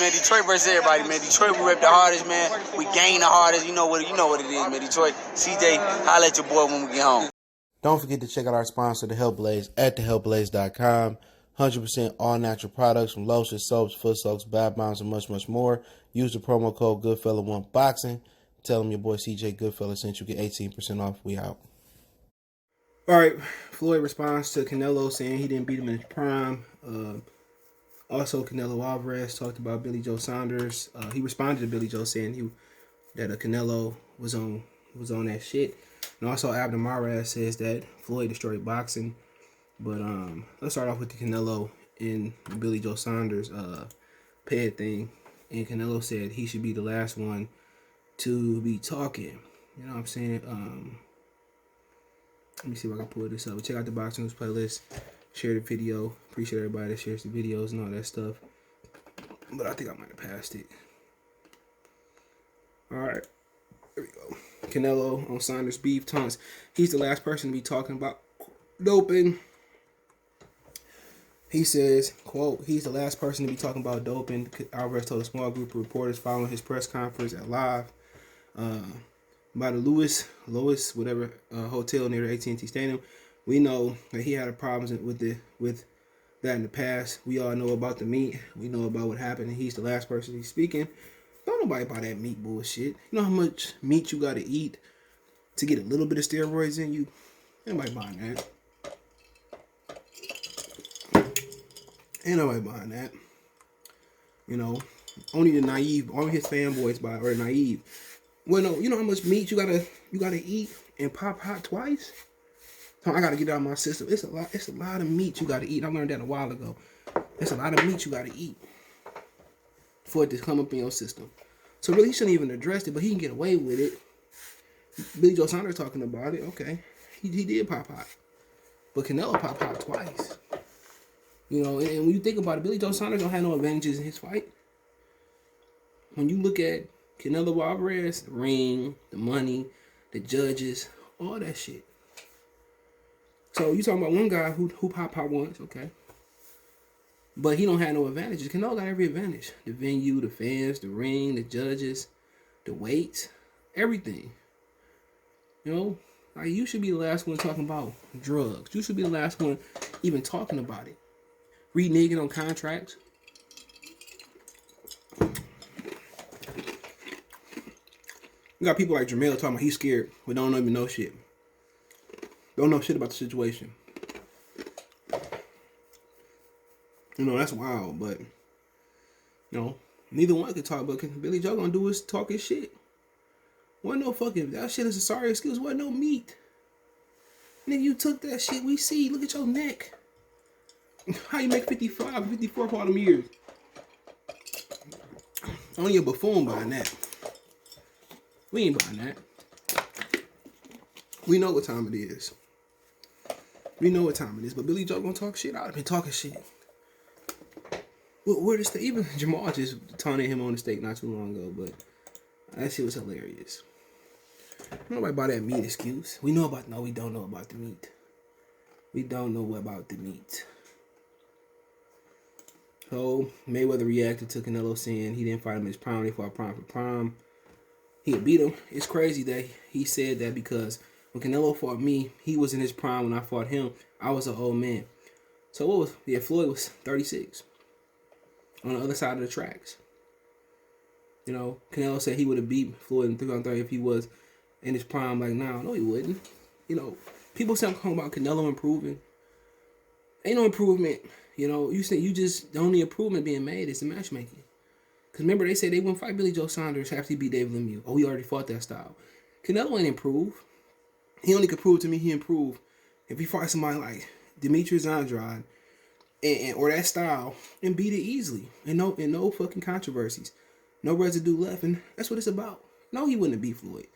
man. Detroit versus everybody, man. Detroit, we rep the hardest, man. We gain the hardest. You know what it is, man. Detroit, CJ, holla at your boy when we get home. Don't forget to check out our sponsor, the Helpblaze, at thehelpblaze.com. 100% all natural products from lotions, soaps, foot soaks, bath bombs, and much, much more. Use the promo code Goodfella1Boxing. Tell them your boy CJ Goodfella sent you. Get 18% off. We out. All right. Floyd responds to Canelo saying he didn't beat him in his prime. Also, Canelo Alvarez talked about Billy Joe Saunders. He responded to Billy Joe saying that Canelo was on that shit. And also, Abner says that Floyd destroyed boxing. But let's start off with the Canelo and the Billy Joe Saunders pad thing. And Canelo said he should be the last one to be talking. You know what I'm saying? Let me see if I can pull this up. Check out the Boxing News playlist. Share the video. Appreciate everybody that shares the videos and all that stuff. But I think I might have passed it. All right. There we go. Canelo on Saunders beef taunts. He's the last person to be talking about doping. He says, quote, he's the last person to be talking about doping. Alvarez told a small group of reporters following his press conference at Live by the Louis hotel near the AT&T Stadium. We know that he had problems with that in the past. We all know about the meat. We know about what happened, and he's the last person he's speaking. Don't nobody buy that meat bullshit. You know how much meat you got to eat to get a little bit of steroids in you? Ain't nobody buying that. Ain't nobody buying that. You know, only the naive, only his fanboys buy, or naive. Well, no, you know how much meat you gotta eat and pop hot twice? So I gotta get it out of my system. It's a lot of meat you gotta eat. I learned that a while ago. It's a lot of meat you gotta eat for it to come up in your system. So really, he shouldn't even address it, but he can get away with it. Billy Joe Saunders talking about it. Okay, he did pop hot, but Canelo pop hot twice. You know, and when you think about it, Billy Joe Saunders don't have no advantages in his fight. When you look at Canelo Alvarez, the ring, the money, the judges, all that shit. So you talking about one guy who pop hot once, okay? But he don't have no advantages. Canelo got every advantage. The venue, the fans, the ring, the judges, the weights, everything. You know, like you should be the last one talking about drugs. You should be the last one even talking about it. Reneging on contracts. You got people like Jamel talking about he's scared, but don't even know shit. Don't know shit about the situation. You know, that's wild, but, you know, neither one could talk, but Billy Joe gonna do is talk his shit. Wasn't no fucking, that shit is a sorry excuse, wasn't no meat. Nigga, you took that shit, we see, look at your neck. How you make 55, 54 for all them years? Only a buffoon buying that. We ain't buying that. We know what time it is. We know what time it is, but Billy Joe gonna talk shit. I've been talking shit. Where the state? Even Jamal just taunted him on the stage not too long ago, but that shit was hilarious. Nobody buy that meat excuse. We don't know about the meat. We don't know about the meat. So Mayweather reacted to Canelo saying he didn't fight him in his prime. They fought prime for prime. He had beat him. It's crazy that he said that because when Canelo fought me, he was in his prime. When I fought him, I was an old man. So Floyd was 36 on the other side of the tracks. You know, Canelo said he would have beat Floyd in 3-on-3 if he was in his prime. Like, no, he wouldn't. You know, people say about Canelo improving. Ain't no improvement. You know, you say the only improvement being made is the matchmaking. Because remember, they said they wouldn't fight Billy Joe Saunders after he beat David Lemieux. Oh, he already fought that style. Canelo ain't improved. He only could prove to me he improved if he fought somebody like Demetrius Andrade or that style and beat it easily. And no fucking controversies. No residue left. And that's what it's about. No, he wouldn't have beat Floyd.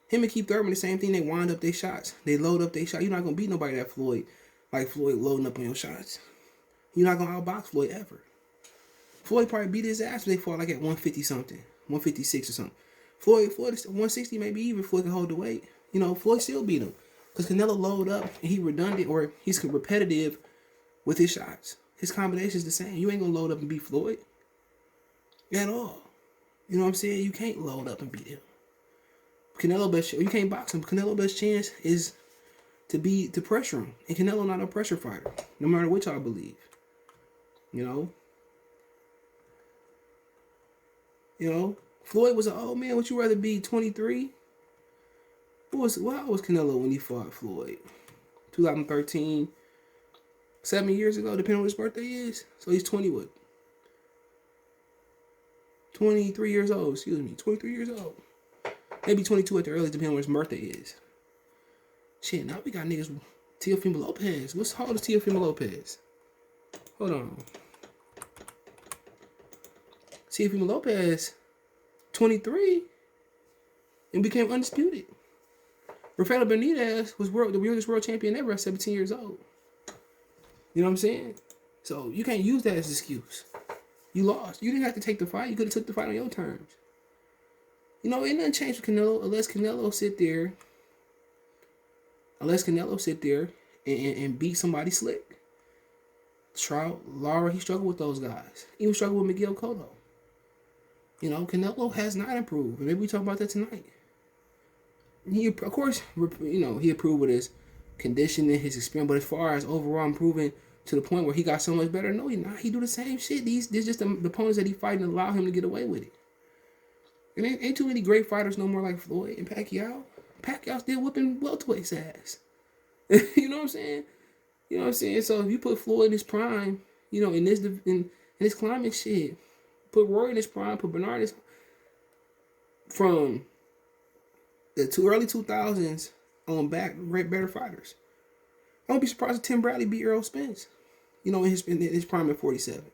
Him and Keith Thurman, the same thing. They wind up their shots. They load up their shot. You're not going to beat nobody like Floyd loading up on your shots. You're not going to outbox Floyd ever. Floyd probably beat his ass when they fought like at 150-something. 156 or something. Floyd is 160 maybe even. Floyd can hold the weight. You know, Floyd still beat him. Because Canelo load up and he redundant or he's repetitive with his shots. His combination is the same. You ain't going to load up and beat Floyd. at all. You know what I'm saying? You can't load up and beat him. You can't box him. Canelo best chance is to pressure him. And Canelo not a pressure fighter, no matter what y'all believe. You know, Floyd was an old man. Would you rather be 23? How was Canelo when he fought Floyd? 2013, 7 years ago, depending on what his birthday is. So he's 23 years old, 23 years old. Maybe 22 at the earliest, depending on what his birthday is. Shit, now we got niggas. Teofimo Lopez. How old is Teofimo Lopez? Hold on. Teofimo Lopez, 23, and became undisputed. Rafael Benitez was the youngest world champion ever at 17 years old. You know what I'm saying? So you can't use that as an excuse. You lost. You didn't have to take the fight. You could have took the fight on your terms. You know, ain't nothing changed with Canelo unless Canelo sit there and beat somebody slick. Trout, Lara, he struggled with those guys. He even struggled with Miguel Cotto. You know, Canelo has not improved. And maybe we talk about that tonight. He, of course, he improved with his conditioning, his experience. But as far as overall improving to the point where he got so much better, no, he not. He do the same shit. There's just the opponents that he fighting allow him to get away with it. And ain't too many great fighters no more like Floyd and Pacquiao. Pacquiao still whipping welterweight's ass. You know what I'm saying? You know what I'm saying? So if you put Floyd in his prime, in this climate shit, put Roy in his prime, put Bernard in his, from the early 2000s on back, better fighters. I won't be surprised if Tim Bradley beat Errol Spence, in his prime at 47.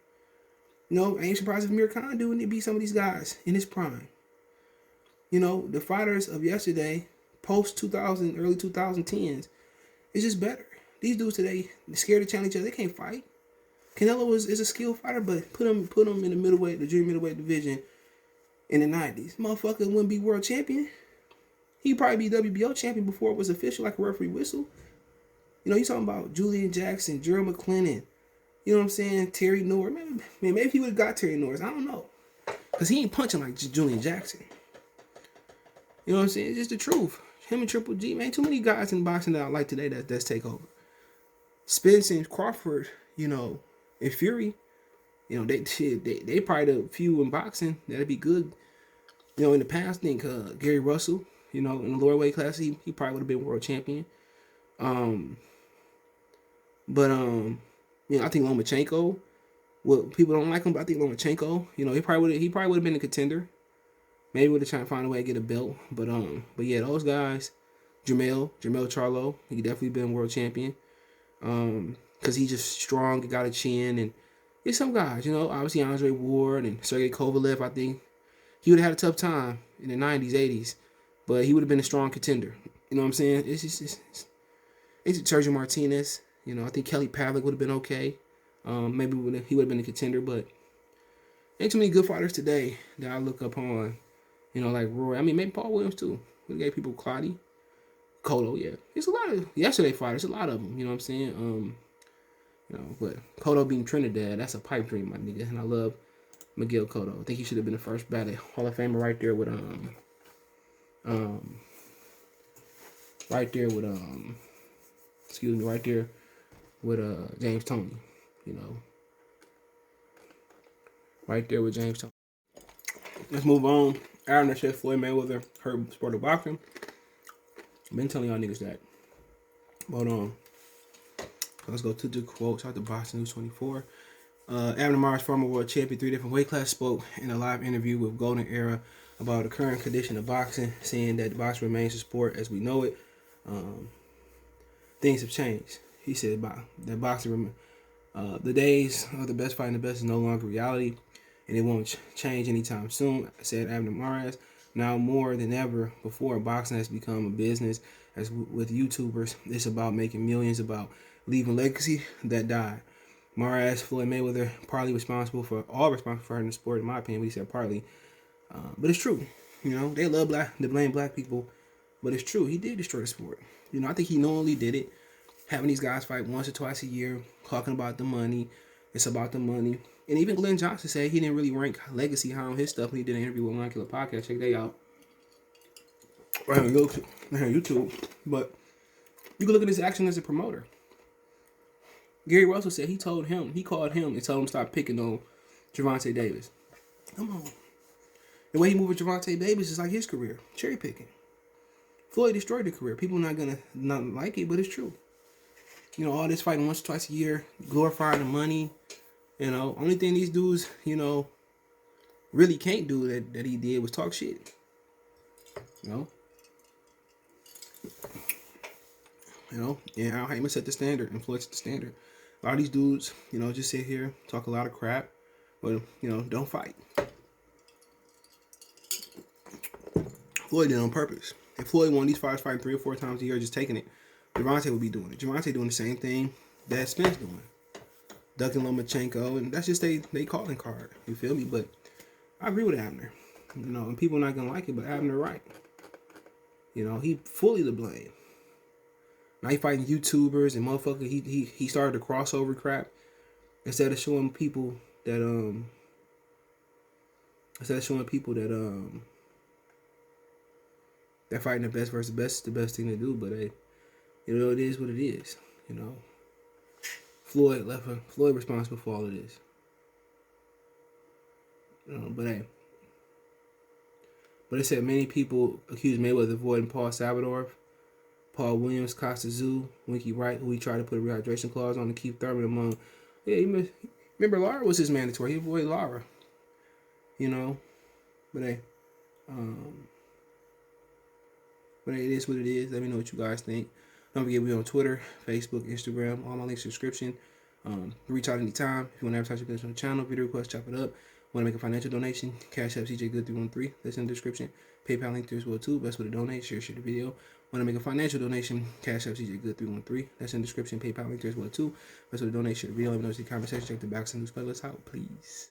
I ain't surprised if Amir Khan do when he beat some of these guys in his prime. The fighters of yesterday, post 2000, early 2010s, it's just better. These dudes today, they're scared to challenge each other. They can't fight. Canelo is a skilled fighter, but put him in the middleweight, the junior middleweight division in the 90s. Motherfucker wouldn't be world champion. He'd probably be WBO champion before it was official, like a referee whistle. You talking about Julian Jackson, Gerald McClellan, you know what I'm saying? Terry Norris. Maybe he would have got Terry Norris. I don't know. Because he ain't punching like Julian Jackson. You know what I'm saying? It's just the truth. Him and Triple G, man, too many guys in boxing that I like today that's take over. Spence and Crawford, and Fury, they probably the few in boxing that'd be good. In the past, I think Gary Russell, in the lower weight class, he probably would have been world champion. I think Lomachenko. Well, people don't like him, but I think Lomachenko, he probably would have been a contender. Maybe would have tried to find a way to get a belt, but yeah, those guys, Jamel Charlo, he could definitely been world champion. Because he's just strong, he got a chin, and there's some guys, obviously Andre Ward and Sergey Kovalev. I think he would have had a tough time in the 90s, 80s, but he would have been a strong contender. You know what I'm saying? It's Sergio Martinez. I think Kelly Pavlik would have been okay. Maybe he would have been a contender, but ain't too many good fighters today that I look up on. Like Roy. I mean, maybe Paul Williams too. We gave people Clotty, Cotto. Yeah, there's a lot of yesterday fighters. A lot of them. You know what I'm saying? But Cotto beating Trinidad, that's a pipe dream, my nigga. And I love Miguel Cotto. I think he should have been the first ballot Hall of Famer right there with James Toney. Right there with James Toney. Let's move on. Abner says Floyd Mayweather hurt sport of boxing. I've been telling y'all niggas that. Hold on. Let's go to the quotes out the Boxing News 24. Abner Mares, former world champion, 3 different weight classes, spoke in a live interview with Golden Era about the current condition of boxing, saying that boxing remains a sport as we know it. Things have changed. He said that boxing, the days of the best fighting the best is no longer reality, and it won't change anytime soon, said Abner Mares. Now more than ever before, boxing has become a business. As with YouTubers, it's about making millions, about leaving legacy that died. Mares, Floyd Mayweather, partly responsible for hurting the sport, in my opinion. He said partly, but it's true. They love to blame black people, but it's true. He did destroy the sport. I think he knowingly did it. Having these guys fight once or twice a year, talking about the money. It's about the money. And even Glenn Johnson said he didn't really rank Legacy high on his stuff when he did an interview with One Killer Podcast. Check that out. Right on YouTube. But you can look at his action as a promoter. Gary Russell said he called him and told him to stop picking on Gervonta Davis. Come on. The way he moved with Gervonta Davis is like his career. Cherry picking. Floyd destroyed the career. People not gonna not like it, but it's true. You know, all this fighting once or twice a year, glorifying the money. You know, only thing these dudes, you know, really can't do that he did was talk shit. You know, and Al Heyman set the standard, and Floyd set the standard. A lot of these dudes, you know, just sit here, talk a lot of crap, but, you know, don't fight. Floyd did it on purpose. If Floyd won these fights fighting 3 or 4 times a year, just taking it, Gervonta would be doing it. Gervonta doing the same thing that Spence doing. Ducking Lomachenko, and that's just they calling card. You feel me? But I agree with Abner. You know, and people are not gonna like it, but Abner right. You know, he fully to blame. Now he fighting YouTubers and motherfucker. He started the crossover crap instead of showing people that that fighting the best versus the best is the best thing to do. But hey, you know, it is what it is. You know, Floyd responsible for all of this. You know, but hey. But it said many people accuse Mayweather of avoiding Paul Salvador, Paul Williams, Costa Zoo, Winky Wright, who he tried to put a rehydration clause on to keep Thurman among. Yeah, remember Lara was his mandatory. He avoided Lara. You know, but hey, it is what it is. Let me know what you guys think. Don't forget we on Twitter, Facebook, Instagram. All my links in the description. Reach out anytime. If you want to advertise your business on the channel, video request, chop it up. Want to make a financial donation? Cash App CJ Good 313. That's in the description. PayPal link there as well too. Best way to donate. Share the video. Want to make a financial donation? Cash App CJ Good 313. That's in the description. PayPal link there as well too. Best way to donate. Share the video. Let me know the conversation. Check the back of the news playlist out, please.